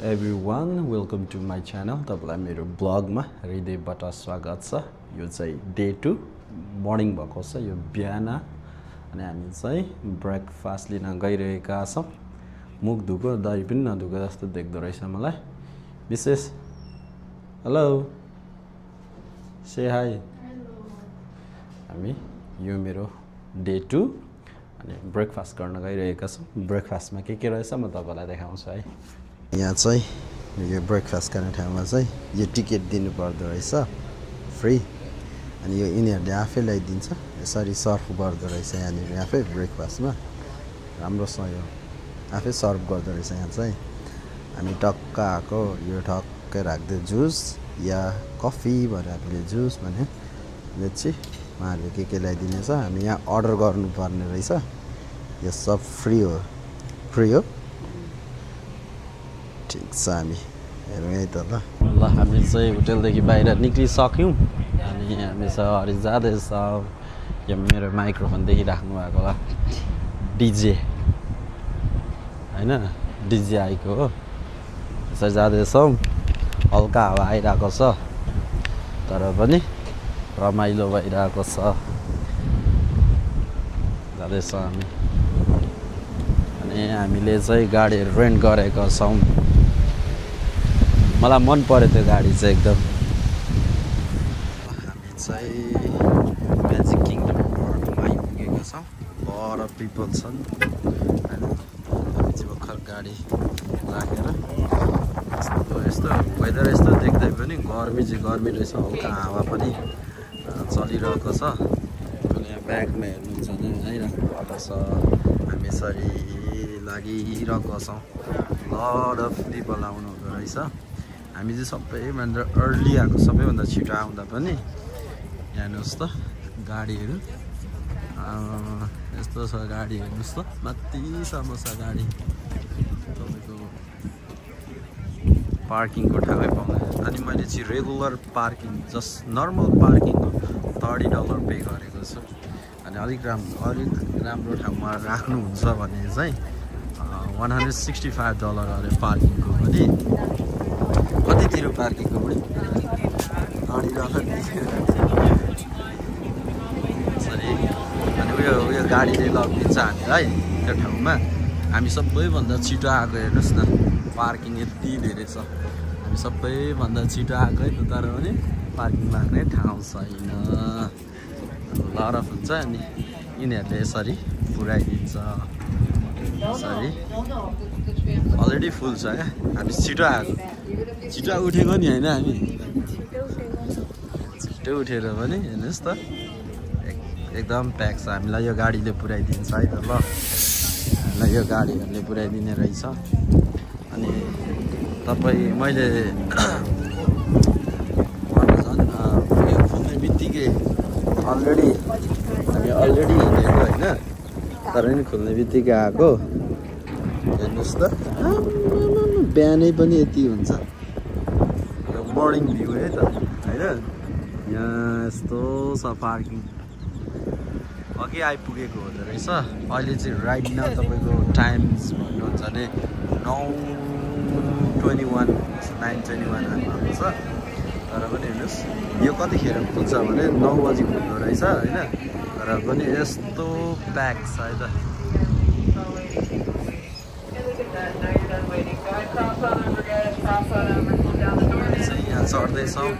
everyone, welcome to my channel. तपाईलाई मेरो ब्लगमा हृदयबाट स्वागत छ। यो चाहिँ डे 2 मर्निङ भएको छ। यो बिहान अनि हामी चाहिँ ब्रेकफास्ट लिन गइरहेका छौं। मुख धुको दाइ पनि नधुको जस्तो देख्दो रहेछ मलाई। विशेष हेलो से हाई। हामी यो मेरो डे 2 अनि ब्रेकफास्ट गर्न गइरहेका छौं। ब्रेकफास्टमा के रहेछ म तपाईलाई देखाउँछु है। यहाँ चाहिँ यो ब्रेकफास्ट गर्ने ठाउँमा चाहिँ यो टिकट दिनु पर्दो रहेछ फ्री। अनि यो यिनीहरूले आफै ल्याइदिन्छ। यसरी सर्भ गर्दो रहेछ यहाँनिर आफै ब्रेकफास्टमा। राम्रो छ यो आफै सर्भ गर्दो रहेछ यहाँ चाहिँ। हामी टक्क आएको यो ठक्कै राख्दै जुस या कफी भनेर हामीले जुस भन्यो लेट्सी उहाँहरूले के ल्याइदिनेछ। हामी यहाँ अर्डर गर्नुपर्ने रहेछ। यो सब फ्री हो ठिक छ। हामी हेरौँ है त ल हामी चाहिँ होटलदेखि बाहिर निक्लिसक्यौँ अनि हामी सरी जाँदैछौँ। यो मेरो माइक्रोफोनदेखि राख्नु भएको होला डिजे होइन डिजे आएको हो। यसरी जाँदैछौँ हल्का हावा आइरहेको छ तर पनि रमाइलो भइरहेको छ। जाँदैछौँ हामी अनि हामीले चाहिँ गाडीहरू रेन्ट गरेको छौँ। मलाई मन पर्यो त्यो गाडी चाहिँ एकदम। हामी चाहिँ म्याजिक किङडम पार्कमा आइपुगेका छौँ। पर पिपल छन् होइन। हामी चाहिँ भर्खर गाडी राखेर यस्तो वेदर यस्तो देख्दै पनि गर्मी चाहिँ गर्मी रहेछ। हल्का हावा पनि चलिरहेको छ। यहाँ ब्यागमा हेर्नुहुन्छ भने आइराख्नु भएको छ। हामी यसरी लागिरहेको छौँ। लड अफ पिपल आउनु हुँदो रहेछ। हामी चाहिँ सबैभन्दा अर्ली आएको सबैभन्दा छिटो आउँदा पनि यहाँ हेर्नुहोस् त गाडीहरू यस्तो छ। गाडी हेर्नुहोस् त माथिसम्म छ गाडी। तपाईँको पार्किङको ठाउँै पाउँदैन। अनि मैले चाहिँ रेगुलर पार्किङ जस्ट नर्मल पार्किङको $30 पे गरेको छु। अनि अलिक राम्रो ठाउँमा राख्नुहुन्छ भने चाहिँ $165 अरे पार्किङको पनि। कतितिर पार्किङको पनि सरी। अनि उयो गाडीले लगिदिन्छ हामीलाई त्यो ठाउँमा। हामी सबैभन्दा छिटो आएको हेर्नुहोस् न पार्किङ यति धेरै छ। हामी सबैभन्दा छिटो आएको है त तर पनि पार्किङ लाग्ने ठाउँ छैन। लरफ हुन्छ अनि यिनीहरूले यसरी पुऱ्याइदिन्छ। यसरी अलरेडी फुल छ क्या। हामी छिटो आएको छिटो उठेको नि होइन। हामी छिटो उठेर पनि हेर्नुहोस् त एकदम प्याक छ। हामीलाई यो गाडीले पुऱ्याइदिन्छ है त ल। हामीलाई यो गाडीहरूले पुऱ्याइदिने रहेछ। अनि तपाईँ मैले खुल्ने बित्तिकै अलरेडी हिँडेको होइन तर पनि खुल्ने बित्तिकै आएको। हेर्नुहोस् त बिहानै पनि यति हुन्छ। मर्निङ भ्यू है त होइन। यहाँ यस्तो छ पार्किङ। अघि आइपुगेको हुँदो रहेछ। अहिले चाहिँ राइट नाउ तपाईँको टाइम्स भन्नुहुन्छ भने 9:21 आएको छ। तर पनि हेर्नुहोस् यो कतिखेर खुल्छ भने 9 बजी खुल्दो रहेछ होइन। तर पनि यस्तो प्याक छ है त। यहाँ चढ्दैछौँ।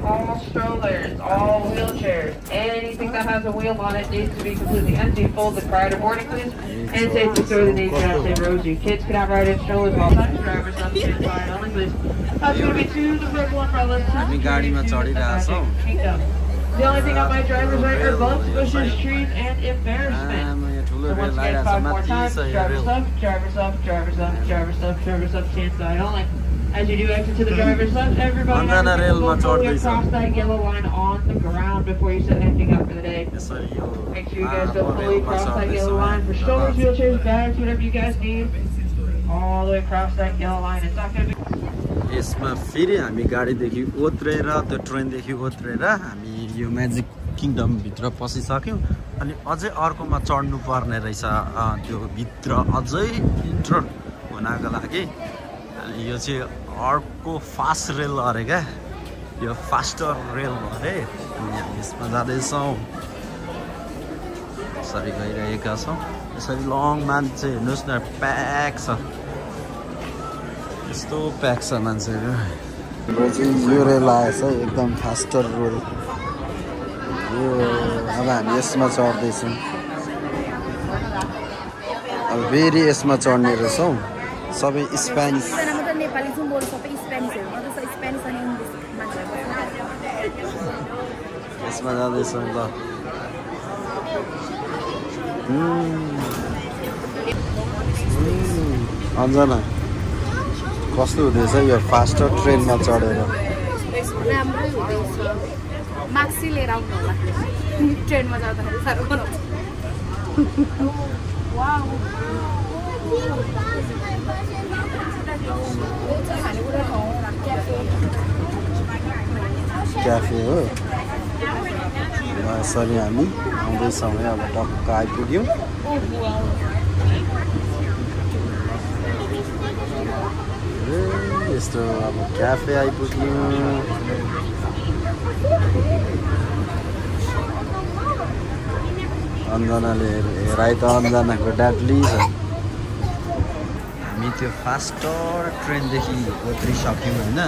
All strollers, all wheelchairs, anything that has a wheel on it needs to be completely empty. Fold the prior to boarding, please. And safe to throw the name down, say Rosie. Kids cannot ride in strollers while touch drivers on the side only, please. That's going to be 2 the purple umbrellas. हामी गाडीमा चढिरहेछौँ। The only thing on my driver's right are bumps, bushes, trees, and embarrassment. So once again, 5 more times. Driver's up, driver's up, driver's up, driver's up, driver's up, stand side only. As you do exit to the driver's left, everybody has to go fully across that yellow line on the ground before you set anything up for the day. Make sure you guys go fully across that yellow line for strollers, wheelchairs, bags, whatever you guys need. All the way across that yellow line. It's not going to be... यसमा फेरि हामी गाडीदेखि उत्रेर त्यो ट्रेनदेखि उत्रेर हामी यो magic kingdom भित्र पसिसक्यौँ। अनि अझै अर्कोमा चढ्नु पर्ने रहेछ। त्यो भित्र अझै इन्टर हुनको लागि अनि यो चाहिँ अर्को फास्ट रेल अरे क्या यो फास्टर रेल अरे अनि हामी यसमा जाँदैछौँ यसरी गइरहेका छौँ यसरी लङ मान्छे हेर्नुहोस् न प्याक छ यस्तो प्याक छ मान्छेहरू यो रेल आएछ एकदम फास्टर रेल यो अब हामी यसमा चढ्दैछौँ अब फेरि यसमा चढ्ने रहेछौँ सबै स्पेनिस यसमा जाँदैछौँ ल अन्जना कस्तो हुँदैछ यो फास्टर ट्रेनमा चढेर राम्रै हुँदैछ माक्सी लिएर आउनु होला ट्रेनमा जाँदाखेरि साह्रो बनाउँछ क्याफे हो यसरी हामी आउँदैछौँ है अब टक्क आइपुग्यौँ यस्तो अब क्याफे आइपुग्यौँ अन्जनाले हेराइ त अन्जनाको डाडली छ हामी त्यो फास्टर ट्रेनदेखि उत्रिसक्यौँ होइन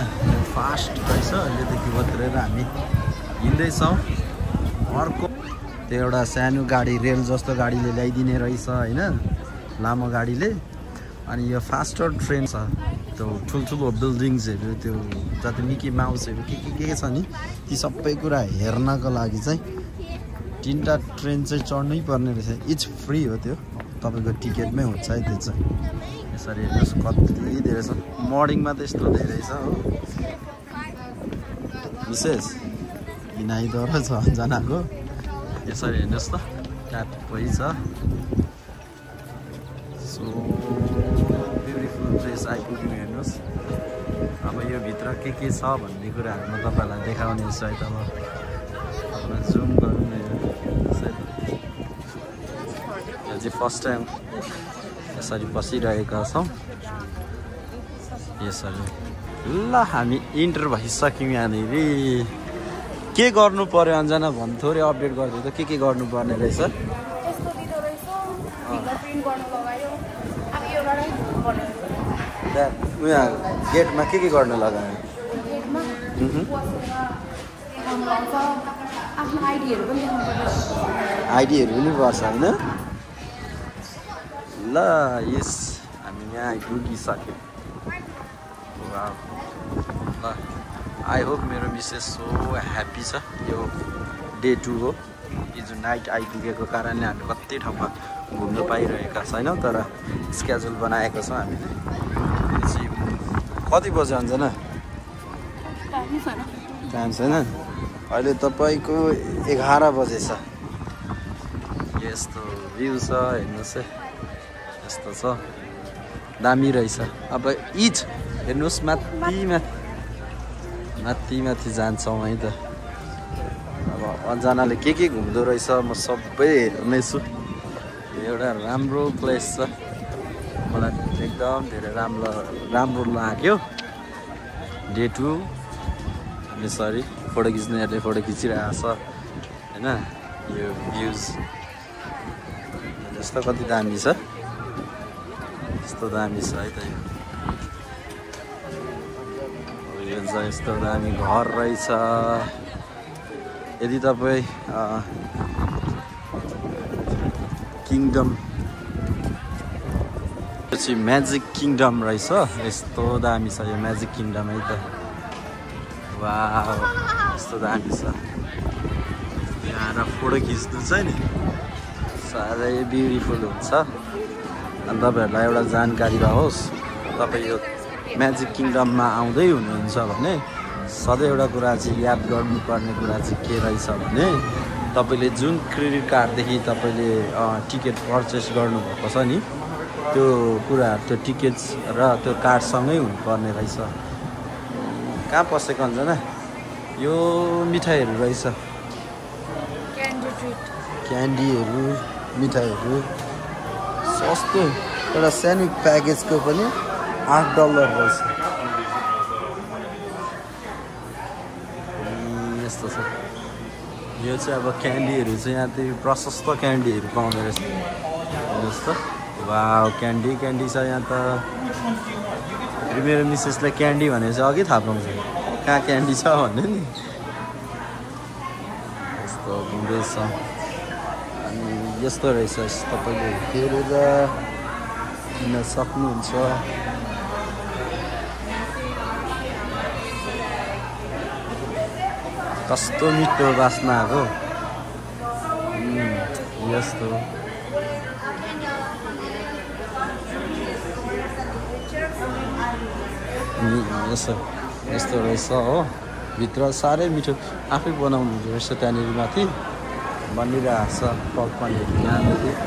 फास्ट रहेछ अहिलेदेखि उत्रेर हामी हिँड्दैछौँ अर्को त्यो एउटा सानो गाडी रेल जस्तो गाडीले ल्याइदिने रहेछ होइन लामो गाडीले अनि यो फास्टर ट्रेन छ त्यो ठुल्ठुलो बिल्डिङ्सहरू त्यो जति मिकी माउसहरू के छ नि ती सबै कुरा हेर्नको लागि चाहिँ 3टा ट्रेन चाहिँ चढ्नै पर्ने रहेछ इट्स फ्री हो त्यो तपाईँको टिकटमै हुन्छ है त्यो चाहिँ यसरी हेर्नुहोस् कति धेरै छ मर्निङमा त यस्तो धेरै छ हो विशेष हिँडाइदरो छ जनाको यसरी हेर्नुहोस् त ट्याप्पै छ सो ब्युटिफुल प्लेस आइपुग्यौँ हेर्नुहोस् अब यो भित्र के छ भन्ने कुराहरू म तपाईँहरूलाई देखाउने छु है त अब जुम गरौँ न यो चाहिँ फर्स्ट टाइम यसरी बसिरहेका छौँ यसरी ल हामी इन्टर भइसक्यौँ यहाँनिर के गर्नु पर्यो अन्जना भन् थोरै अपडेट गरिदियो त के गर्नुपर्ने रहेछ उहाँ गेटमा के गर्न लगायो आइडीहरू पनि पर्छ होइन ल यस हामी यहाँ आइपुगिसक्यौँ ल आई होप मेरो मिसेस सो ह्याप्पी छ यो डे 2 हो हिजो नाइट आइपुगेको कारणले हामी कति ठाउँमा घुम्नु पाइरहेका छैनौँ तर स्केड्युल बनाएको छौँ हामीले कति बज्यो अन्जना टाइम छैन अहिले तपाईँको 11 बजेछ यस्तो भ्यू छ हेर्नुहोस् है यस्तो छ दामी रहेछ अब इच हेर्नुहोस् माथि जान्छौँ है त अब अन्जनाले के घुम्दो रहेछ म सबै हेर्नेछु एउटा राम्रो प्लेस छ मलाई एकदम धेरै राम्रो लाग्यो डे 2 यसरी फोटो खिच्नेहरूले फोटो खिचिरहेको छ होइन यो भ्युज जस्तो कति दामी छ यस्तो दामी छ है त यो चाहिँ यस्तो दामी घर रहेछ यदि तपाईँ किङडम यो चाहिँ म्याजिक किङडम रहेछ यस्तो दामी छ यो म्याजिक किङडम है त वाउ यस्तो दामी छ यहाँ फोटो खिच्नु चाहिँ नि साह्रै ब्युटिफुल हुन्छ अनि तपाईँहरूलाई एउटा जानकारी रहोस् तपाईँ यो म्याजिक किङडममा आउँदै हुनुहुन्छ भने सधैँ एउटा कुरा चाहिँ याद गर्नुपर्ने कुरा चाहिँ के रहेछ भने तपाईँले जुन क्रेडिट कार्डदेखि तपाईँले टिकट पर्चेस गर्नुभएको छ नि त्यो कुराहरू त्यो टिकट्स र त्यो कार्डसँगै हुनुपर्ने रहेछ कहाँ पसेको अन्जना यो मिठाईहरू रहेछ क्यान्डीहरू मिठाईहरू सस्तो एउटा सानो प्याकेजको पनि $8 रहेछ। यस्तो छ। यो चाहिँ अब क्यान्डीहरू चाहिँ यहाँ त्यो प्रशस्त क्यान्डीहरू पाउँदो रहेछ। हेर्नुहोस् त, वाउ क्यान्डी छ यहाँ त। मेरो मिसेसले क्यान्डी भनेपछि अघि थाहा पाउँछ कहाँ क्यान्डी छ भन्ने नि। यस्तो हुँदैछ। अनि यस्तो रहेछ, तपाईँले हेरेर किन्न सक्नुहुन्छ। कस्तो मिठो बास्ना आएको। यस्तो यस्तो रहेछ हो। भित्र साह्रै मिठो आफै बनाउनु रहेछ। त्यहाँनिर माथि बनिरहेको छ पकवानहरू यहाँनिर।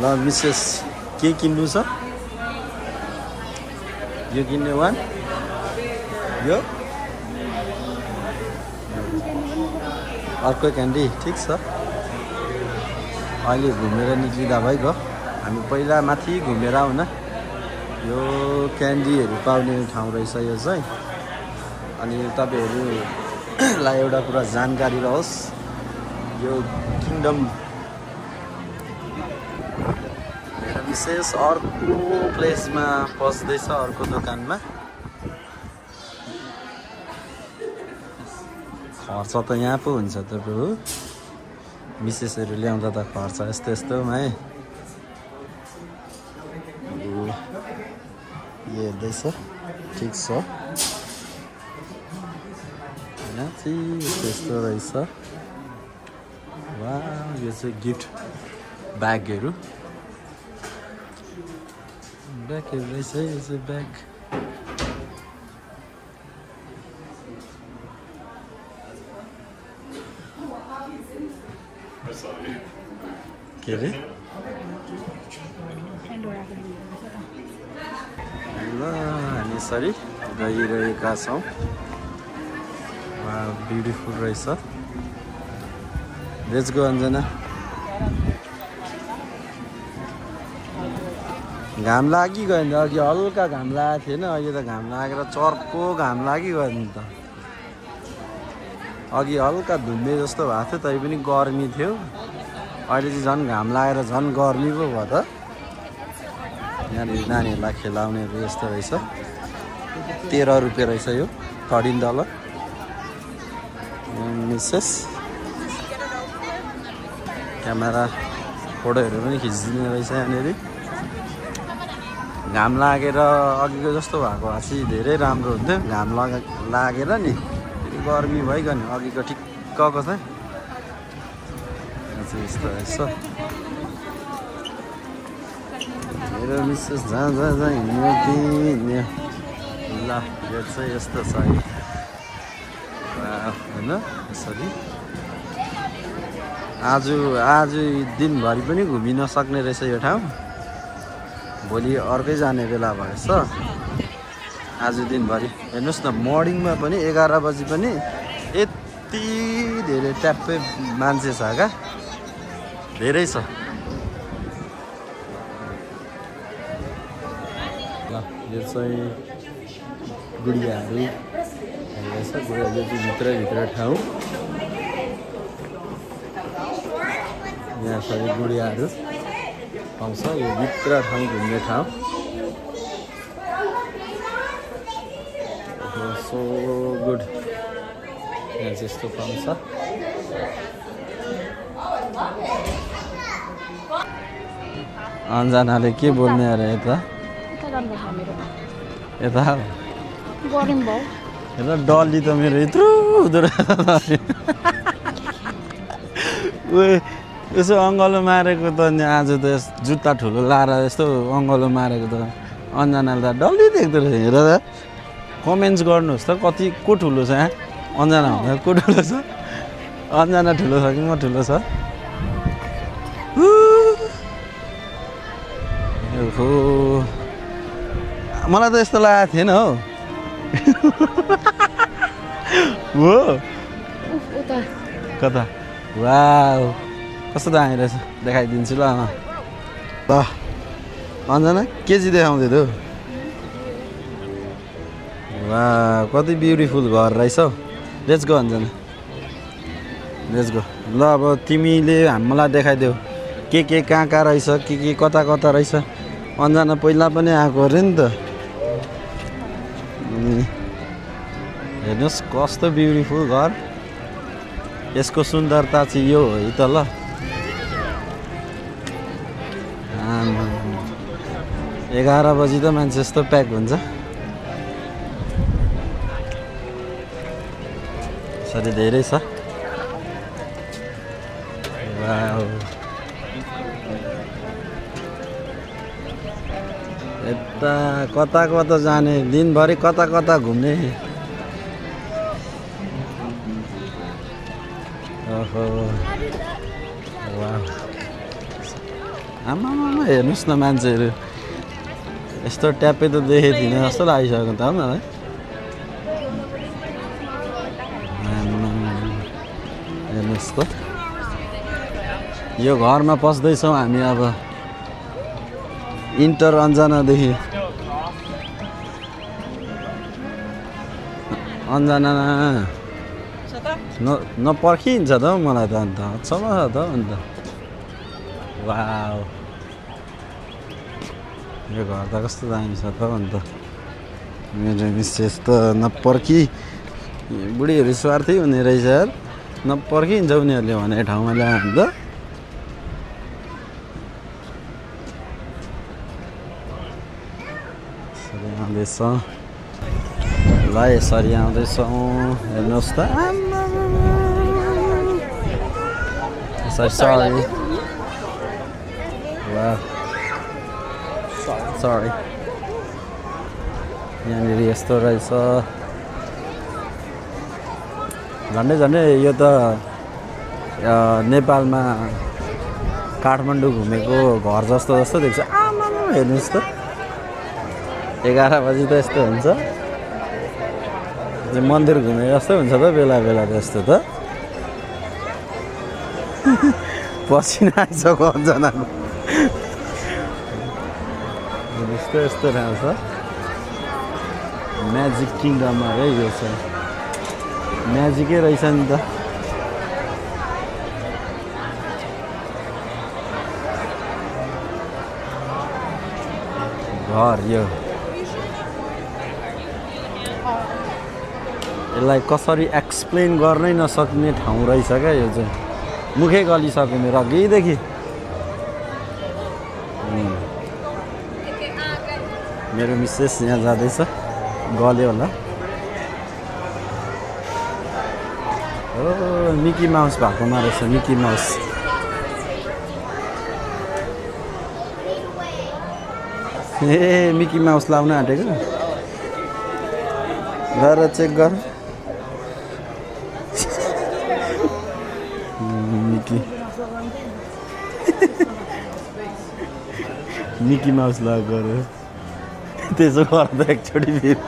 ल मिसेस के किन्नु छ? यो किन्ने वान, यो अर्को क्यान्डी ठिक छ। अहिले घुमेर निक्लिँदा भइगयो। हामी पहिला माथि घुमेर आउन। यो क्यान्डीहरू पाउने ठाउँ रहेछ यो चाहिँ। अनि तपाईँहरूलाई एउटा कुरा जानकारी रहोस्, यो किङडम विशेष अर्को प्लेसमा पस्दैछ, अर्को दोकानमा। खर्च त यहाँ पो हुन्छ त प्रभु। मिसेसहरू ल्याउँदा त खर्च यस्तो यस्तोमा है। यो हेर्दैछ ठिक छ। यहाँ चाहिँ यस्तो रहेछ। वा यो चाहिँ गिफ्ट ब्यागहरू रहेछ। यो चाहिँ ब्याग के अरे? ल हामी यसरी गइरहेका छौँ। ब्युटिफुल रहेछ। Let's go Anjana. घाम लागिगयो नि। अघि हल्का घाम लागेको थिएन, अहिले त घाम लागेर चर्को घाम लागिगयो नि त। अघि हल्का धुम्मे जस्तो भएको थियो, तै पनि गर्मी थियो। अहिले चाहिँ झन् घाम लागेर झन् गर्मी पो भयो त। यहाँनिर नानीहरूलाई खेलाउनेहरू यस्तो रहेछ। ₹13 रहेछ यो, $13। मिसेस क्यामेरा फोटोहरू पनि खिचिदिने रहेछ यहाँनिर। घाम लागेर अघिको जस्तो भएको भए चाहिँ धेरै राम्रो हुन्थ्यो। घाम लागेर नि गर्मी भइगयो नि। अघिको ठिक्कको चाहिँ यस्तो रहेछ। मेरो मिसेस जहाँ हिँड्यो कि हिँड्यो। ल यो चाहिँ यस्तो छ होइन। यसरी आज दिनभरि पनि घुमिन सक्ने रहेछ यो ठाउँ। भोलि अर्कै जाने बेला भएछ। आज दिनभरि हेर्नुहोस् न, मर्निङमा पनि 11 बजी पनि यति धेरै ट्याप्पै मान्छे छ क्या। धेरै छ। यो चाहिँ गुडियाहरू रहेछ। गुडिया यो चाहिँ भित्र ठाउँ। यहाँ सबै गुडियाहरू पाउँछ। यो भित्र ठाउँ घुम्ने ठाउँ। So good. यहाँ चाहिँ यस्तो पाउँछ। अन्जनाले के बोल्ने अरे यता यता हेर डल्ली त मेरो यत्रो हुँदो रहेछ। यसो अङ्गलो मारेको त आज त जुत्ता ठुलो लाएर यस्तो अङ्गलो मारेको त अन्जनाले त डल्ली देख्दो रहेछ। हेर त कमेन्ट्स गर्नुहोस् त कति को ठुलो छ। यहाँ अन्जना भन्दा को ठुलो छ? अन्जना ठुलो छ कि म ठुलो छ? ओहो मलाई त यस्तो लागेको थिएन हौ। हो कता? वाउ कस्तो दामी रहेछ देखाइदिन्छु ल ल अन्जना केजी देखाउँदै थियो वा कति ब्युटिफुल घर रहेछ हौ let's go Anjana let's go ल अब तिमीले हामीलाई देखाइदेऊ के कहाँ रहेछ के कता रहेछ अन्जना पहिला पनि आएको अरे नि त हेर्नुहोस् कस्तो ब्युटिफुल घर यसको सुन्दरता चाहिँ यो हो है त ल 11 बजी त मान्छे यस्तो प्याक हुन्छ यसरी धेरै छ वाउ यता कता जाने दिनभरि कता घुम्ने ओहो वाउ आमा हेर्नुहोस् न मान्छेहरू यस्तो ट्यापै त देखेको थिइनँ जस्तो लागिसक्यो त मलाई हेर्नुहोस् त यो घरमा पस्दैछौँ हामी अब इन्टर अन्जनादेखि अन्जना नपर्खिन्छ त हौ मलाई त अन्त अचम्म छ त अन्त वाउ यो घर त कस्तो दामी छ त अन्त मेरो मिसेस त नपर्खी बुढीहरू स्वार्थी हुने रहेछ यार नपर्खिन्छ उनीहरूले भने ठाउँमा ल्यायो भने त आउँदैछ ल यसरी आउँदैछौँ हेर्नुहोस् त सरी सरी यहाँनिर यस्तो रहेछ झन्डै यो त नेपालमा काठमाडौँ घुमेको घर जस्तो देख्छ आमा हेर्नुहोस् त 11 बजी त यस्तो हुन्छ मन्दिर घुमे जस्तो हुन्छ त बेला त यस्तो त पसिना आइसक्यो अन्जनाको यस्तो ठाउँ छ म्याजिक किङडम अरे यो छ म्याजिकै रहेछ नि त घर यो यसलाई कसरी एक्सप्लेन गर्नै नसक्ने ठाउँ रहेछ क्या यो चाहिँ मुखै गलिसक्यो मेरो अघिदेखि मेरो मिसेस यहाँ जाँदैछ गल्यो होला हो मिकी माउस भएकोमा रहेछ मिकी माउस ए मिकी माउस लाउन आँटेको गएर चेक गर मिकी माउस लग गऱ्यो त्यसो गर्दा एकचोटि फेरि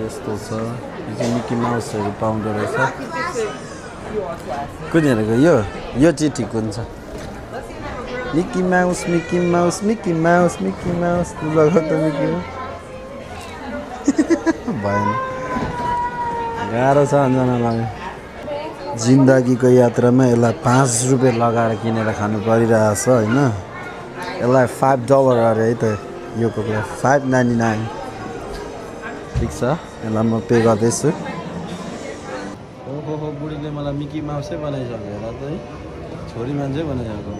यस्तो छ यो चाहिँ मिकी माउसहरू पाउँदो रहेछ कुन हेरेको यो चाहिँ ठिक हुन्छ मिकी माउस लगाउ त मिकी भएन गाह्रो छ अन्जनालाई जिन्दगीको यात्रामा यसलाई 5 रुपियाँ लगाएर किनेर खानु परिरहेछ होइन यसलाई $5 अरे है त यो कुकुरा $5.99 ठिक छ यसलाई म पे गर्दैछु ओहो बुढीले मलाई मिकी माउसै बनाइसक्यो होला त है छोरी मान्छे बनाइसक्यो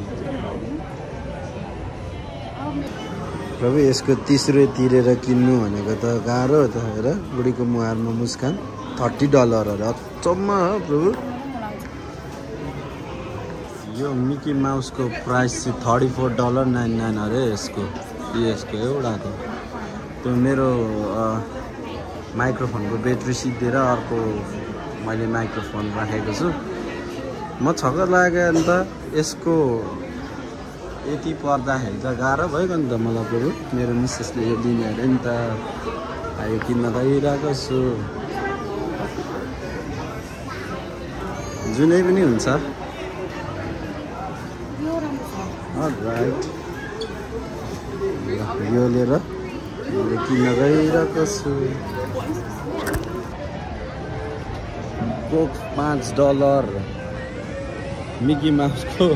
प्रभु यसको 30 रुपियाँ तिरेर किन्नु भनेको त गाह्रो हो त हेर बुढीको मुहारमा मुस्कान $30 अरे अचम्म हो प्रभु यो मिकी माउसको प्राइस चाहिँ $34.99 अरे यसको एउटाको त्यो मेरो माइक्रोफोनको ब्याट्री सिद्धिएर अर्को मैले माइक्रोफोन राखेको छु म छक्क लाग्यो अन्त यसको यति पर्दाखेरि त गाह्रो भयो नि त मलाई बरु मेरो मिसेसले यो दिने अरे नि त यो किन्न गइरहेको छु जुनै पनि हुन्छ राइट यो लिएर मैले किन्न गइरहेको छु कोक $5 मिकी माउसको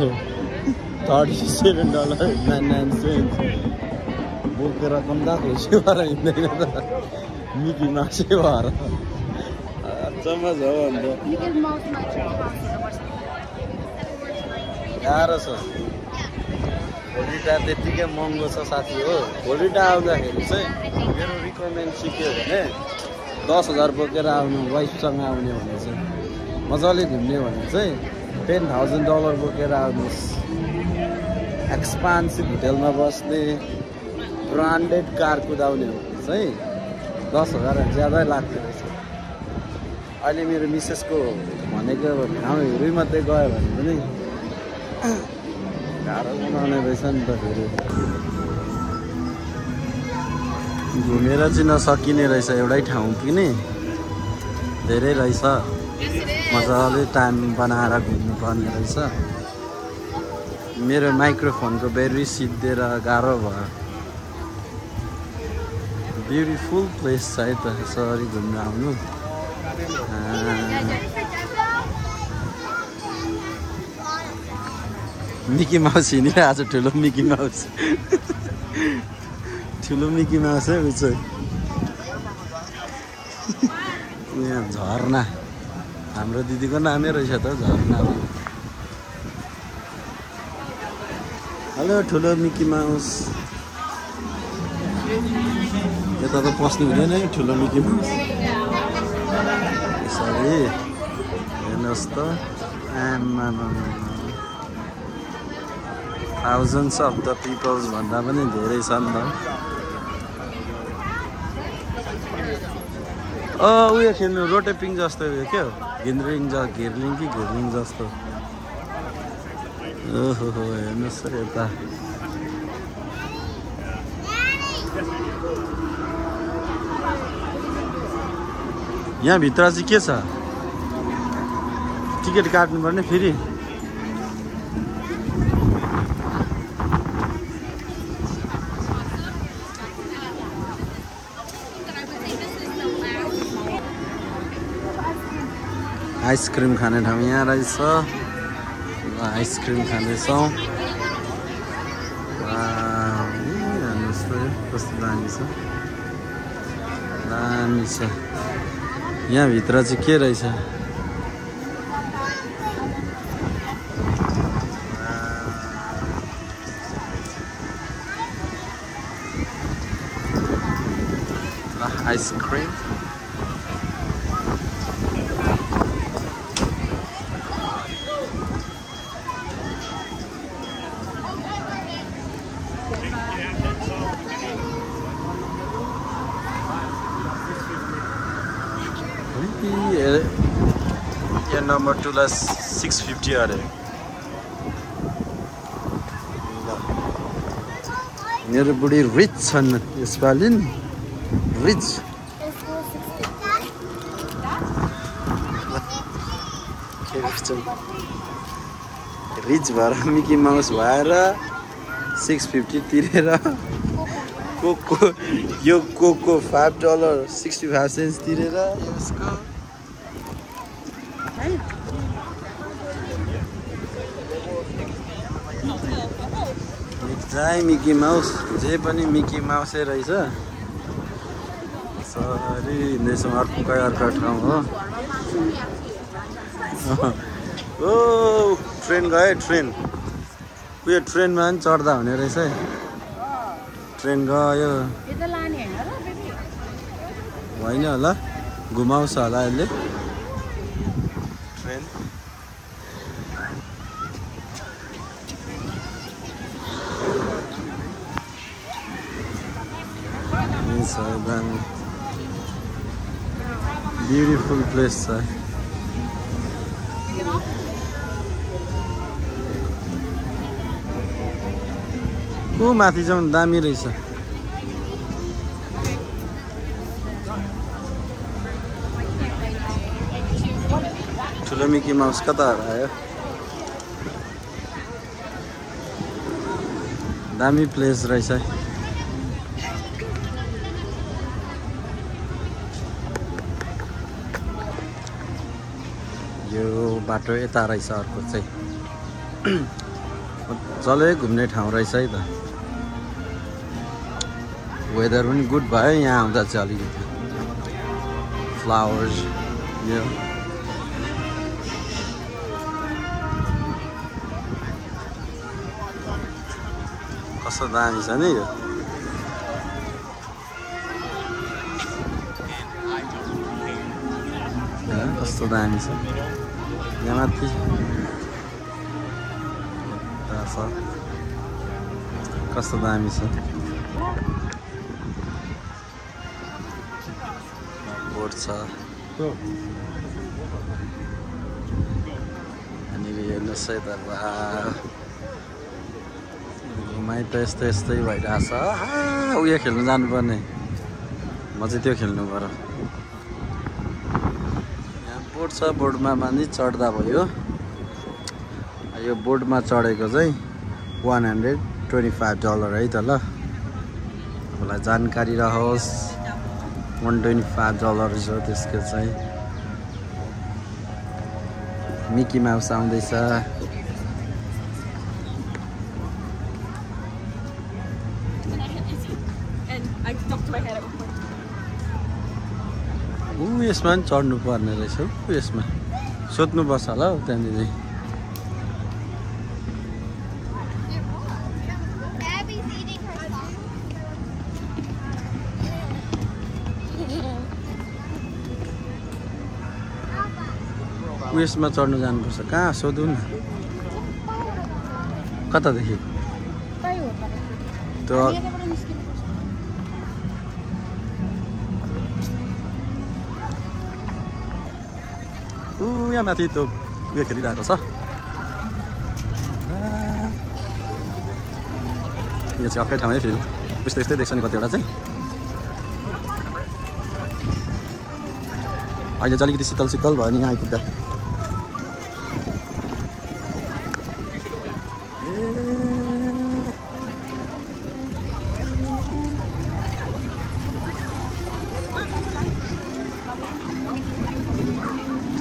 $37.99 बोकेर कम्दा खुसी भएर हिँड्दैन त मिकी माउसै भएर चम्मच हो अन्त गाह्रो छ भोलिटा त्यत्तिकै महँगो छ साथी हो भोलिटा आउँदाखेरि चाहिँ मेरो रिकमेन्ड सिक्यो भने 10,000 बोकेर आउनु वाइफसँग आउने भने चाहिँ मजाले घुम्ने भने चाहिँ $10,000 बोकेर आउनुहोस् एक्सपेन्सिभ होटेलमा बस्ने ब्रान्डेड कार कुदाउने हो भने चाहिँ 10,000 ज्यादै लाग्दो रहेछ अहिले मेरो मिसेसको भनेको ठाउँहरू मात्रै गयो भने पनि गाह्रो बनाउने रहेछ नि त फेरि घुमेर चाहिँ नसकिने रहेछ एउटै ठाउँ पनि धेरै रहेछ मजाले टाइम बनाएर घुम्नुपर्ने रहेछ मेरो माइक्रोफोनको ब्याट्री सिद्धिएर गाह्रो भयो ब्युटिफुल प्लेस छ है त यसरी घुम्न आउनु मिकी माउस हिँडिरहेको छ ठुलो मिकी माउस ठुलो मिकी माउस है ऊ चाहिँ यहाँ झरना हाम्रो दिदीको नामै रहेछ त झरना हेलो ठुलो मिकी माउस यता त पस्नु हुँदैन है ठुलो मिकी माउस यसरी हेर्नुहोस् त thousands of the peoples भन्दा पनि धेरै छन् त उयो खेल्नु रोटेपिङ जस्तो उयो क्या घिर्लिङ कि घिर्लिङ जस्तो ओहो हेर्नुहोस् त यता यहाँ भित्र चाहिँ के छ टिकट काट्नुपर्ने फेरि आइसक्रिम खाने ठाउँ यहाँ रहेछ आइसक्रिम खानेछौँ हेर्नुहोस् त कस्तो दामी छ दामी छ यहाँ भित्र चाहिँ के रहेछ आइसक्रिम यहाँ नम्बर 2 लाई 650 अरे मेरो बुढी रिच छन् यसपालि रिच रिच भएर मिकी माउस भएर 650 तिरेर कोको यो कोको $5.65 तिरेर यसको जाई मिकी माउस जे पनि मिकी माउसै रहेछ सरी हिँड्दैछौँ अर्को ठाउँ हो ओ ट्रेन गयो ट्रेन उयो ट्रेनमा पनि चढ्दा हुने रहेछ है ट्रेन गयो होइन होला घुमाउँछ होला यसले ट्रेन ब्युटिफुल प्लेस छ ऊ माथि जाउँ दामी रहेछ ठुलो मिकी माउस कता हरायो दामी प्लेस रहेछ यो बाटो यता रहेछ अर्को चाहिँ मजाले घुम्ने ठाउँ रहेछ है त वेदर पनि गुड भयो यहाँ आउँदा चाहिँ अलिकति फ्लावर्स यो कस्तो दामी छ नि यो कस्तो दामी छ यहाँ माथि कस्तो दामी छ बोट छ अनि हेर्नुहोस् है त घुमाइ त यस्तै यस्तै भइरहेछ उयो खेल्नु जानुपर्ने म चाहिँ त्यो खेल्नु पर्यो यहाँ बोट छ बोटमा मानि चढ्दा भयो यो बोटमा चढेको चाहिँ $125 है त ल मलाई जानकारी रहोस् $125 हो त्यसको चाहिँ मिकी माउस आउँदैछ यसमा पनि चढ्नु पर्ने रहेछ हौ यसमा सोध्नुपर्छ होला हौ त्यहाँनिर उयसमा चढ्नु जानुपर्छ कहाँ सोधौँ न कतादेखि त्यो यहाँ माथि त्यो उयो खेलिरहेको छ यो चाहिँ अर्कै ठाउँमै फेरि यस्तै यस्तै देख्छ नि कतिवटा चाहिँ अहिले चाहिँ अलिकति शीतल शीतल भयो नि यहाँ आइपुग्दा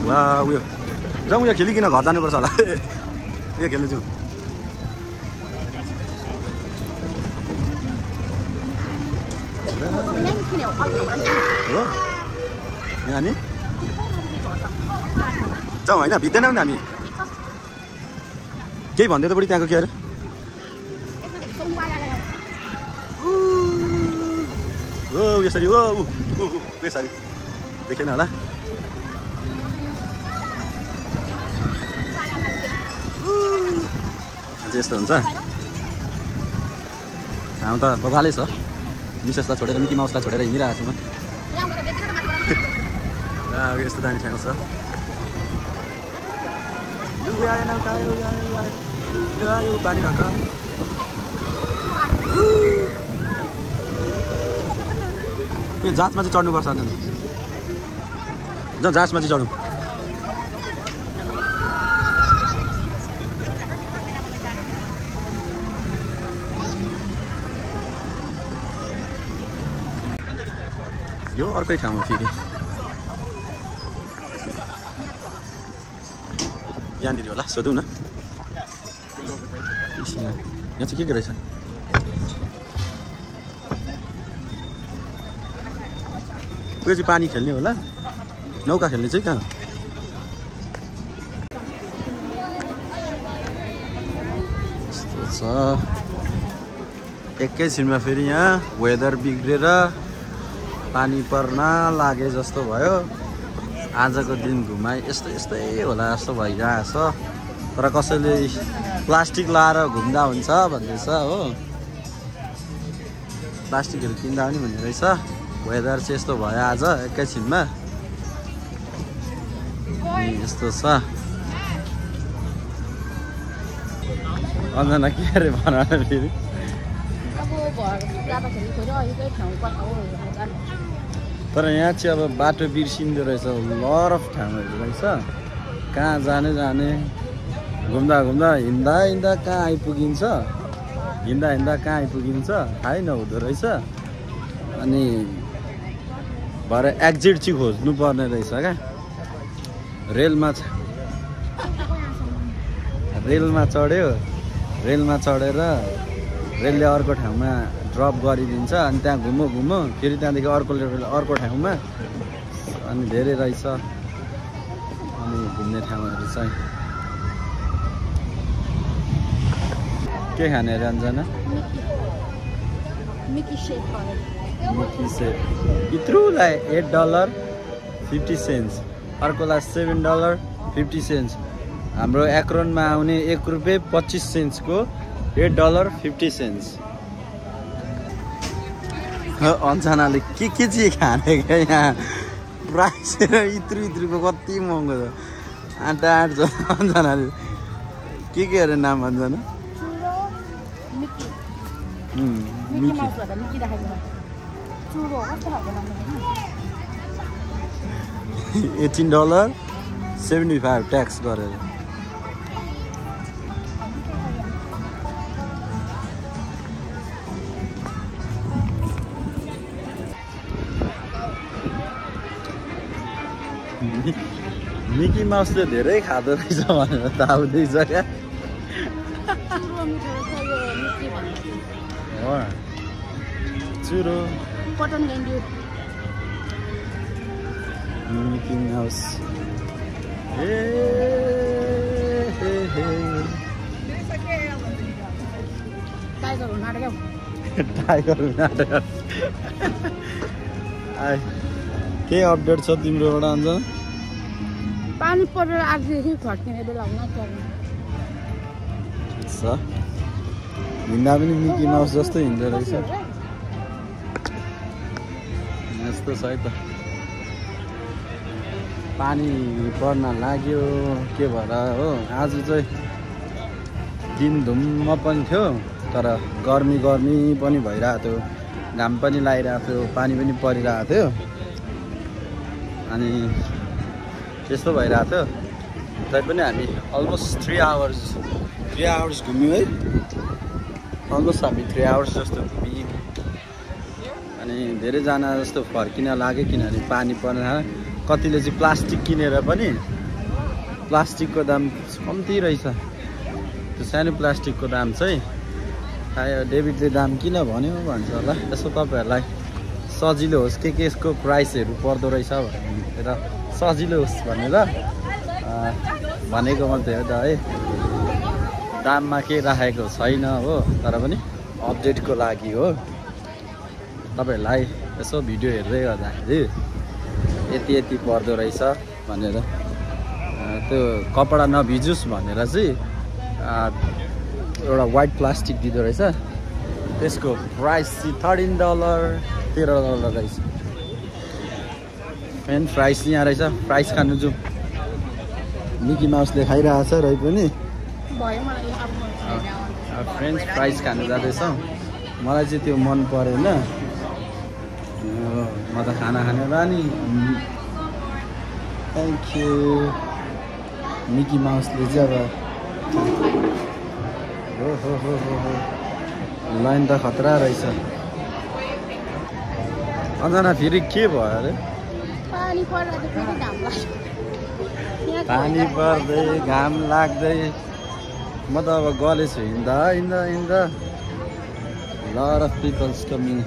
वा उयो जाउँ उयो खेलिकन घर जानुपर्छ होला उयो खेल्नु जाउँ हो यहाँ नि जाउँ होइन भित्दैन नि हामी केही भन्दै त बढी त्यहाँको के अरे हो यसरी हो यसरी देखेन होला यस्तो हुन्छ हाम्रो त बबालै छ मिसेसलाई छोडेर मिकी माउसलाई छोडेर हिँडिरहेको छु म यस्तो दामी ठाउँ छ पानी भएको यो जाँचमा चाहिँ चढ्नुपर्छ जाँचमा चाहिँ चढौँ यो अर्कै ठाउँमा फेरि यहाँनिर होला सोधौँ न यहाँ चाहिँ के रहेछ उयो चाहिँ पानी खेल्ने होला नौका खेल्ने चाहिँ कहाँ यस्तो छ एकैछिनमा फेरि यहाँ वेदर बिग्रेर पानी पर्न लागे जस्तो भयो आजको दिन घुमाइ यस्तै होला जस्तो भइरहेछ तर कसैले प्लास्टिक लाएर घुम्दा हुन्छ भन्दैछ हो प्लास्टिकहरू किन्दा पनि भन्ने रहेछ वेदर चाहिँ यस्तो भयो आज एकैछिनमा यस्तो छ अन्जना के अरे भन फेरि तर यहाँ चाहिँ अब बाटो बिर्सिँदो रहेछ लर अफ ठाउँहरू रहेछ कहाँ जाने घुम्दा हिँड्दा कहाँ आइपुगिन्छ हिँड्दा कहाँ आइपुगिन्छ थाहै नहुँदो रहेछ अनि भरे एक्जिट चाहिँ खोज्नु पर्ने रहेछ क्या रेलमा चढेर रेलले अर्को ठाउँमा ड्रप गरिदिन्छ अनि त्यहाँ घुमो फेरि त्यहाँदेखि अर्को ठाउँमा अनि धेरै रहेछ अनि घुम्ने ठाउँहरू चाहिँ के खाने रे अन्जना मिकी सेक इत्रुलाई $8.50 अर्कोलाई $7.50 हाम्रो एक्रोनमा आउने ₹1.25 को $8.50 अन्जनाले के चाहिँ खाने क्या यहाँ प्राइस इत्रुको कति महँगो छ आँट छ अन्जनाले के अरे नाम अन्जना $18.75 ट्याक्स गरेर मिकी माउसले धेरै खाँदो रहेछ भनेर त आउँदैछ क्या churro cotton candy Mickey Mouse tiger नाटक के अपडेट छ तिम्रोबाट अन्जना पानी परेर आगदेखि फर्किने बेला हुन हिँड्दा पनि मिकी माउस जस्तो हिँड्दो रहेछ यस्तो छ है त पानी पर्न लाग्यो के भएर हो आज चाहिँ दिन धुम्म पनि थियो तर गर्मी पनि भइरहेको थियो घाम पनि लागिरहेको थियो पानी पनि परिरहेको थियो अनि त्यस्तो भइरहेको थियो तैपनि हामी अलमोस्ट 3 आवर्स घुम्यौँ है अलमोस्ट हामी 3 आवर्स जस्तो घुम्यौँ अनि धेरैजना जस्तो फर्किन लाग्यो किनभने पानी पर्न कतिले चाहिँ प्लास्टिक किनेर पनि प्लास्टिकको दाम कम्ती रहेछ त्यो सानो प्लास्टिकको दाम चाहिँ डेभिडले दाम किन भन्यो भन्छ होला यसो तपाईँहरूलाई सजिलो होस् केको प्राइसहरू पर्दो रहेछ भनेर सजिलो होस् भनेर भनेको मात्रै हो त है दाममा केही राखेको छैन हो तर पनि अपडेटको लागि हो तपाईँहरूलाई यसो भिडियो हेर्दै गर्दाखेरि यति पर्दो रहेछ भनेर त्यो कपडा नभिजोस् भनेर चाहिँ एउटा वाइट प्लास्टिक दिँदो रहेछ त्यसको प्राइस चाहिँ $13 रहेछ फ्रेन्च फ्राइस यहाँ रहेछ फ्राइस खानु जाउँ मिकी माउसले खाइरहेको छ रही पनि फ्रेन्च फ्राइस खानु जाँदैछौँ मलाई चाहिँ त्यो मन परेन म त खाना खाने बानी थ्याङ्क यू मिकी माउसले चाहिँ अब हो लाइन त खतरा रहेछ अन्जना फेरि के भयो अरे पानी पर्दै घाम लाग्दै म त अब गलेछु हिँड्दा लट अफ पिपल्स कमिङ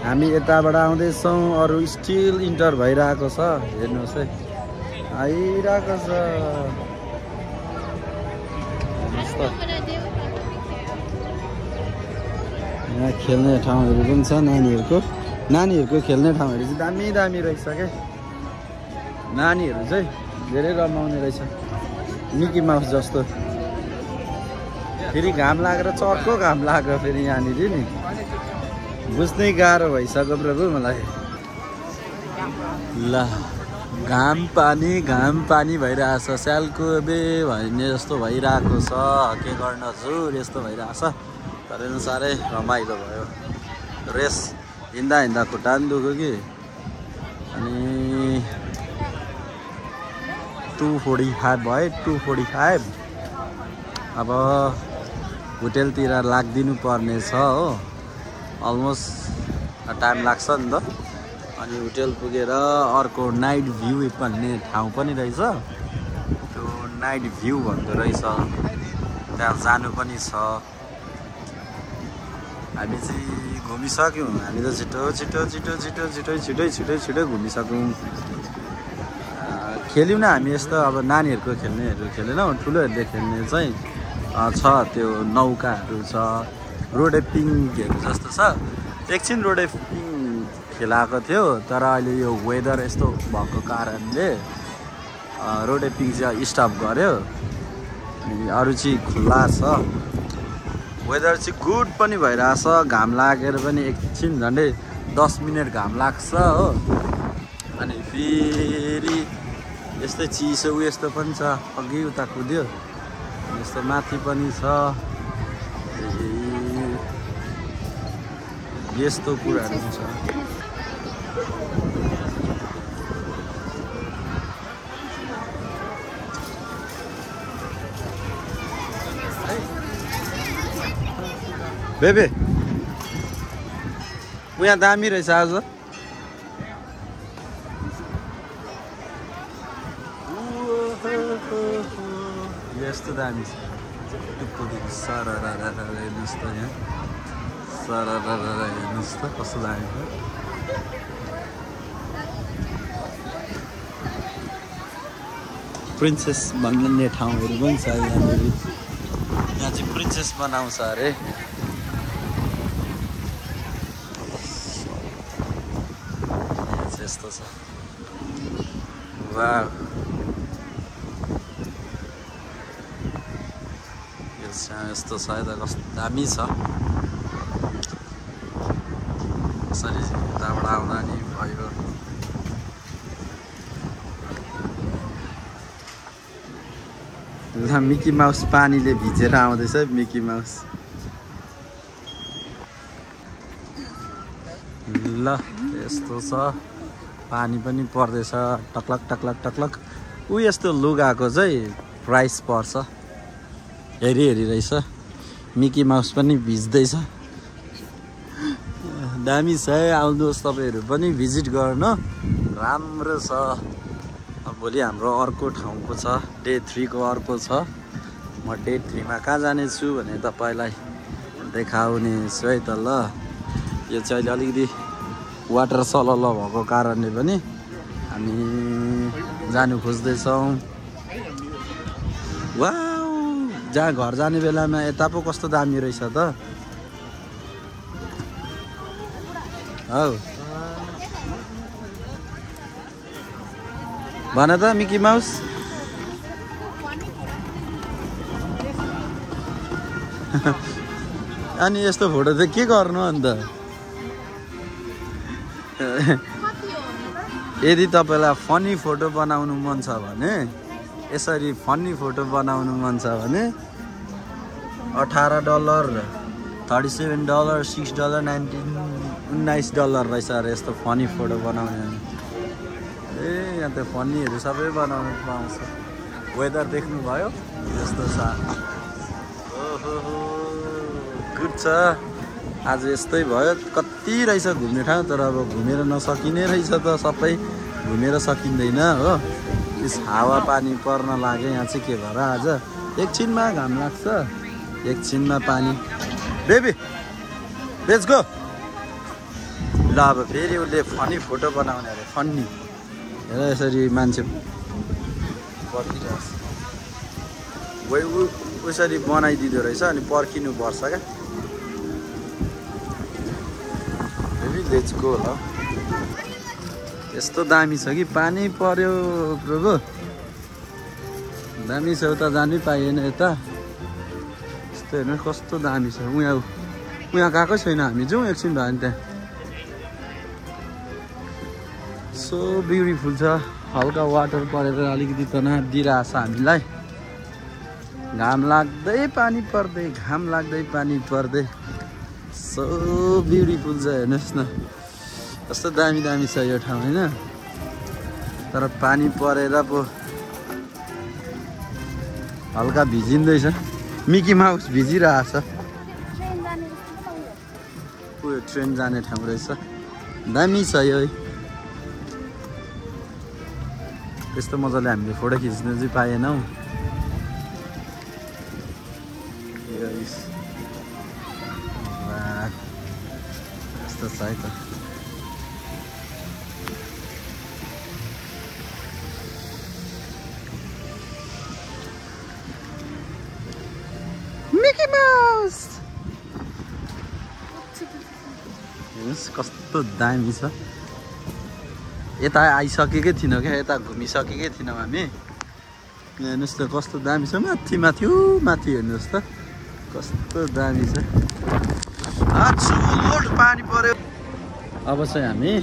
हामी यताबाट आउँदैछौँ अरू स्टिल इन्टर भइरहेको छ हेर्नुहोस् है आइरहेको छ यहाँ खेल्ने ठाउँहरू पनि छ नानीहरूको खेल्ने ठाउँहरू चाहिँ दामी रहेछ क्या नानीहरू चाहिँ धेरै रमाउने रहेछ मिकी माउस जस्तो फेरि घाम लागेर चर्को घाम लाग्यो फेरि यहाँनिर नि बुझ्नै गाह्रो भइसक्यो प्रभु मलाई ल घाम पानी भइरहेछ स्यालको बे भन्ने जस्तो भइरहेको छ के गर्न जुर यस्तो भइरहेछ तर साह्रै रमाइलो भयो रेस हिँड्दा खुट्टा पनि दुख्यो कि अनि 2:45 भयो 2:45 अब होटेलतिर लाग्दिनु पर्ने छ हो अलमोस्ट टाइम लाग्छ नि त अनि होटेल पुगेर अर्को नाइट भ्यू भन्ने ठाउँ पनि रहेछ त्यो नाइट भ्यू भन्दो रहेछ त्यहाँ जानु पनि छ हामी चाहिँ घुमिसक्यौँ हामी त छिटो घुमिसक्यौँ खेल्यौँ न हामी यस्तो अब नानीहरूको खेल्नेहरू खेलेनौँ ठुलोहरूले खेल्ने चाहिँ छ त्यो नौकाहरू छ रोडेपिङहरू जस्तो छ एकछिन रोडेपिङ खेलाएको थियो तर अहिले यो वेदर यस्तो भएको कारणले रोडेपिङ चाहिँ स्टप गर्यो अनि अरू चाहिँ खुल्ला छ वेदर चाहिँ गुड पनि भइरहेछ घाम लागेर पनि एकछिन झन्डै 10 मिनट घाम लाग्छ हो अनि फेरि यस्तै चिसो यस्तो पनि छ अघि उता कुद्यो यस्तो माथि पनि छ यस्तो कुराहरू छ बेबे यहाँ दामी रहेछ आज यस्तो दामी छ टुप्पोदेखि सरर हेर्नुहोस् त यहाँ सरर हेर्नुहोस् त कस्तो दामी छ प्रिन्सेस भन्ने ठाउँहरू पनि छ यहाँनिर यहाँ चाहिँ प्रिन्सेस बनाउँछ अरे यस्तो छ वाह यस्तो छ यता कस्तो दामी छ कसरी उताबाट आउँदा नि भयो मिकी माउस पानीले भिजेर आउँदैछ मिकी माउस ल यस्तो छ पानी पनि पर्दैछ टक्लक टक्लक टक्लक ऊ यस्तो लुगाको चाहिँ प्राइस पर्छ हेरी रहेछ मिकी माउस पनि भिज्दैछ दामी छ आउनुहोस् तपाईँहरू पनि भिजिट गर्न राम्रो छ भोलि हाम्रो अर्को ठाउँको छ डे 3 को अर्को छ म डे 3 मा कहाँ जानेछु भने तपाईँलाई देखाउने छु है त ल यो चाहिँ अहिले अलिकति वाटर सलल भएको कारणले पनि हामी जानु खोज्दैछौँ वाउ जहाँ घर जाने बेलामा यता पो कस्तो दामी रहेछ त हौ भन त मिकी माउस अनि यस्तो फोटो चाहिँ के गर्नु अन्त यदि तपाईँलाई फनी फोटो बनाउनु मन छ भने यसरी फनी फोटो बनाउनु मन छ भने $18 $37 $6 $19 रहेछ अरे यस्तो फनी फोटो बनाउने ए यहाँ त फनीहरू सबै बनाउनु पाउँछ वेदर देख्नुभयो यस्तो छ ओहो गुड छ आज यस्तै भयो कति रहेछ घुम्ने ठाउँ तर अब घुमेर नसकिने रहेछ त सबै घुमेर सकिँदैन हो यस हावा पानी पर्न लाग्यो यहाँ चाहिँ के भएर आज एकछिनमा घाम लाग्छ एकछिनमा पानी बेबी लेट्स गो ल अब फेरि उसले फनी फोटो बनाउने अरे फनी हेर यसरी मान्छे पर्खिरहेको उसरी बनाइदिँदो रहेछ अनि पर्खिनु पर्छ क्या लेट्स गो ल यस्तो दामी छ कि पानी पर्यो प्रभु दामी छ उता जानै पाइएन यता यस्तो हेर्नु कस्तो दामी छ उहाँ गएको छैन हामी जाउँ एकछिन भयो भने त्यहाँ सो ब्युटिफुल छ हल्का वाटर परेर अलिकति तनाव दिइरहेछ हामीलाई घाम लाग्दै पानी पर्दै घाम लाग्दै पानी पर्दै सो ब्युटिफुल छ हेर्नुहोस् न कस्तो दामी दामी छ यो ठाउँ हैन तर पानी परेर पो हल्का भिजिँदैछ मिकी माउस भिजिरहेछ यो ट्रेन जाने ठाउँ रहेछ दामी छ यो त्यस्तो मजाले हामीले फोटो खिच्न चाहिँ पाएनौँ यस्तो छ है त मिकी माउस हेर्नुहोस् कस्तो दामी छ यता आइसकेकै थिएनौँ क्या यता घुमिसकेकै थिएनौँ हामी हेर्नुहोस् त कस्तो दामी छ माथि माथि माथि हेर्नुहोस् त कस्तो दामी छ पानी पर्यो अब चाहिँ हामी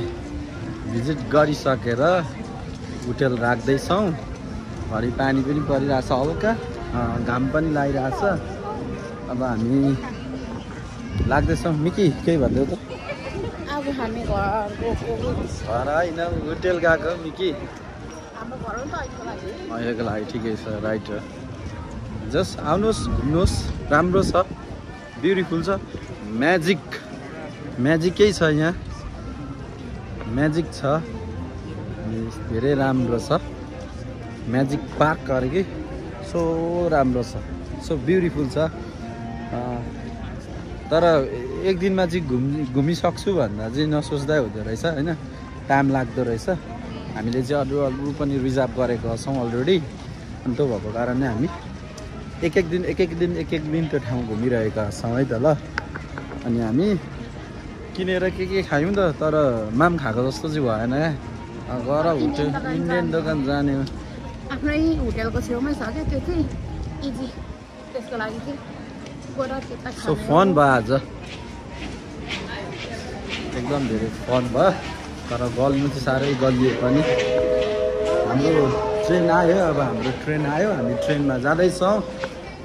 भिजिट गरिसकेर होटल राख्दैछौँ घरि पानी पनि परिरहेछ हल्का घाम पनि लागिरहेछ अब हामी लाग्दैछौँ मिकी केही भनिदेऊ त अब हामी घर गएको होइन होटेल गएको मिकी हाम्रो घर हो नि त अहिलेको लागि ठिकै छ राइट जस्ट आउनुहोस् घुम्नुहोस् राम्रो छ ब्युटिफुल छ म्याजिकै छ यहाँ म्याजिक छ धेरै राम्रो छ म्याजिक पार्क अरे कि सो राम्रो छ सो ब्युटिफुल छ तर एक दिनमा चाहिँ घुमिसक्छु भन्दा चाहिँ नसोच्दै हुँदो रहेछ होइन टाइम लाग्दो रहेछ हामीले चाहिँ अरू पनि रिजर्भ गरेको छौँ अलरेडी अनि त्यो भएको कारणले हामी एक एक दिन त्यो ठाउँ घुमिरहेका छौँ है त ल अनि हामी किनेर के खायौँ त तर माम खाएको जस्तो चाहिँ भएन क्या गएर होटेल इन्डियन दोकान जाने आफ्नै होटेलको छेउमै छ क्या त्यो चाहिँ इजी त्यसको लागि चाहिँ सो फन भयो आज एकदम धेरै फन भयो तर गल्नु चाहिँ साह्रै गलियो पनि हाम्रो ट्रेन आयो अब हाम्रो ट्रेन आयो हामी ट्रेनमा जाँदैछौँ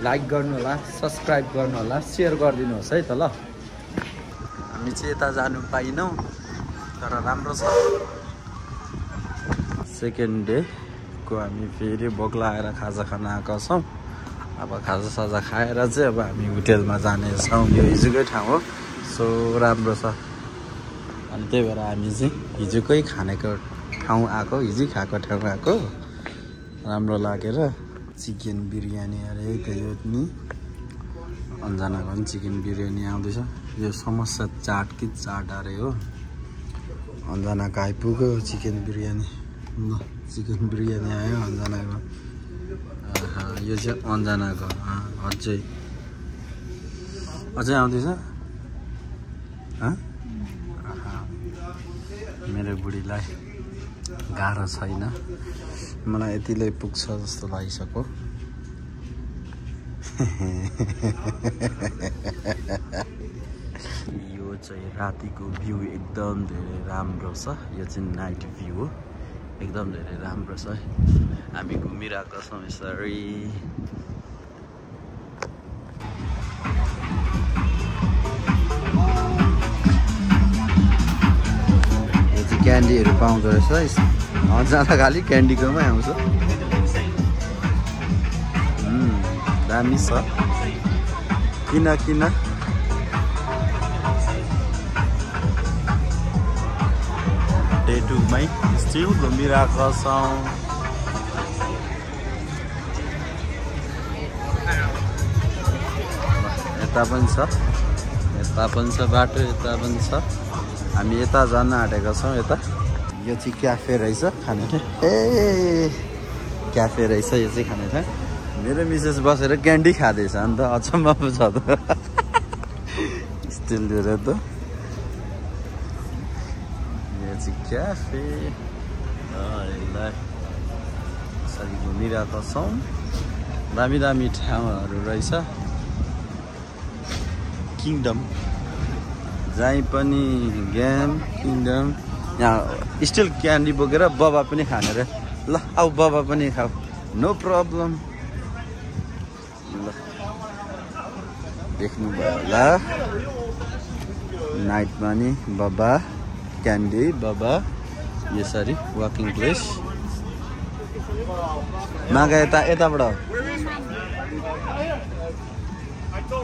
लाइक गर्नु होला सब्सक्राइब गर्नु होला सेयर गरिदिनुहोस् है त ल हामी चाहिँ यता जानु पाइनौँ तर राम्रो छ सेकेन्ड डेको हामी फेरि भोक लागेर खाजा खान आएका छौँ अब खाजासाजा खाएर चाहिँ अब हामी होटेलमा जानेछौँ यो हिजोकै ठाउँ हो सो राम्रो छ अनि त्यही भएर हामी चाहिँ हिजोकै खानेको ठाउँ आएको हिजो खाएको ठाउँ आएको राम्रो लागेर चिकन बिरयानी अरे त यो नि अन्जनाको पनि चिकन बिरयानी आउँदैछ यो समोसा चाट कि चाट अरे हो अन्जनाको आइपुग्यो चिकन बिरयानी ल चिकन बिरयानी आयो अन्जनाको यो चाहिँ अन्जनाको अझै आउँदैछ मेरो बुढीलाई गाह्रो छैन मलाई यतिले पुग्छ जस्तो लागिसक्यो यो चाहिँ रातिको भ्यू एकदम धेरै राम्रो छ यो चाहिँ नाइट भ्यू हो एकदम धेरै राम्रो छ हामी घुमिरहेका छौँ यसरी यो चाहिँ क्यान्डीहरू पाउँदो रहेछ जाँदा खालि क्यान्डीकोमै आउँछ दामी छ किन डे 2 मै स्टिल घुमिरहेका छौँ यता पनि छ बाटो यता पनि छ हामी यता जान आँटेका छौँ यता यो चाहिँ क्याफे रहेछ खाने ठाउँ क्याफे रहेछ यो चाहिँ खाने ठाउँ मेरो मिसेस बसेर क्यान्डी खाँदैछ अन्त अचम्म पो छ त स्टिल लिएर त यो चाहिँ क्याफे यसरी घुमिरहेका छौँ दामी दामी ठाउँहरू रहेछ किङडम जहीँ पनि गेम किङडम यहाँ स्टिल क्यान्डी बोकेर बाबा पनि खाने रे ल आऊ बाबा पनि खाऊ नो प्रब्लम ल देख्नुभयो होला नाइटमा नि बाबा क्यान्डी बाबा यसरी वाकिङ प्लेस मागा यताबाट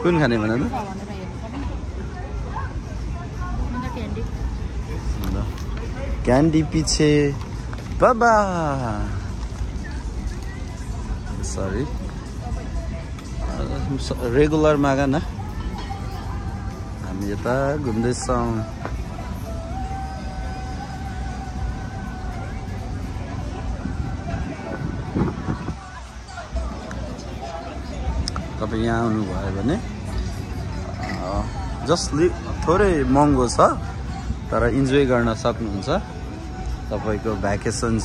कुन खाने भन त क्यान्डी पछि बाबा सरी रेगुलर मागा न हामी यता घुम्दैछौँ तपाईँ यहाँ आउनुभयो भने जसले थोरै महँगो छ तर इन्जोय गर्न सक्नुहुन्छ तपाईको भ्याकेसन्स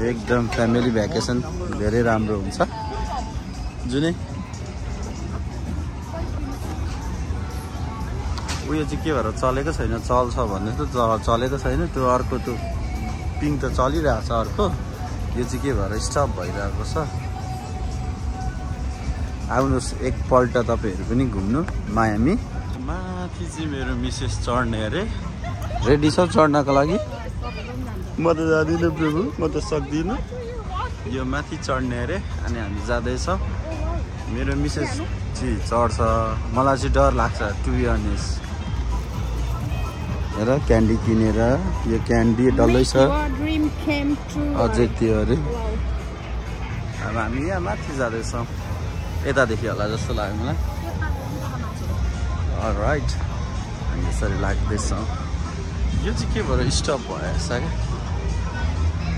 एकदम फ्यामिली भ्याकेसन धेरै राम्रो हुन्छ जुनै उयो चाहिँ के भएर चलेको छैन चल्छ भन्ने त चलेको छैन त्यो अर्को त्यो पिङ त चलिरहेको छ अर्को यो चाहिँ के भएर स्टप भइरहेको छ आउनुहोस् एकपल्ट तपाईँहरू पनि घुम्नु मायामी माथि चाहिँ मेरो मिसेस चढ्ने अरे रेडी छ चढ्नको लागि म त जाँदिनँ प्रभु म त सक्दिनँ यो माथि चढ्ने अरे अनि हामी जाँदैछौँ मेरो मिसेस चाहिँ चढ्छ मलाई चाहिँ डर लाग्छ टु बी अनेस्ट हेर क्यान्डी किनेर यो क्यान्डी डल्लै छ अझै त्यो अरे अब हामी यहाँ माथि जाँदैछौँ यतादेखि होला जस्तो लाग्यो मलाई अलराइट हामी यसरी लाग्दैछौँ यो चाहिँ के भएर स्टप भएछ क्या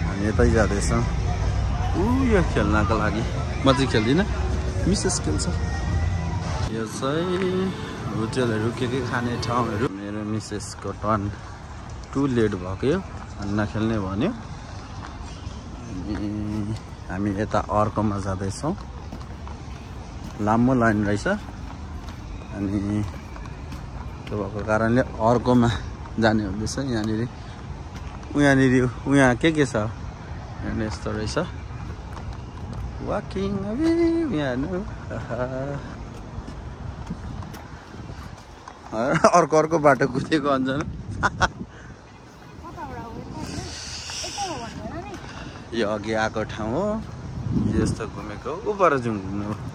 हामी यतै जाँदैछौँ यो खेल्नको लागि म चाहिँ खेल्दिनँ मिसेस खेल्छ यो चाहिँ होटेलहरू के खाने ठाउँहरू मेरो मिसेसको टर्न टु लेट भएको नखेल्ने भन्यो हामी यता अर्कोमा जाँदैछौँ लामो लाइन रहेछ अनि त्यो भएको कारणले अर्कोमा जाने हुँदैछ यहाँ के छ यहाँ यस्तो रहेछ वाकिङ अर्को बाटो कुदेको अञ्जन यो अघि आएको ठाउँ हो यस्तो घुमेको उपर जाउँ घुम्नु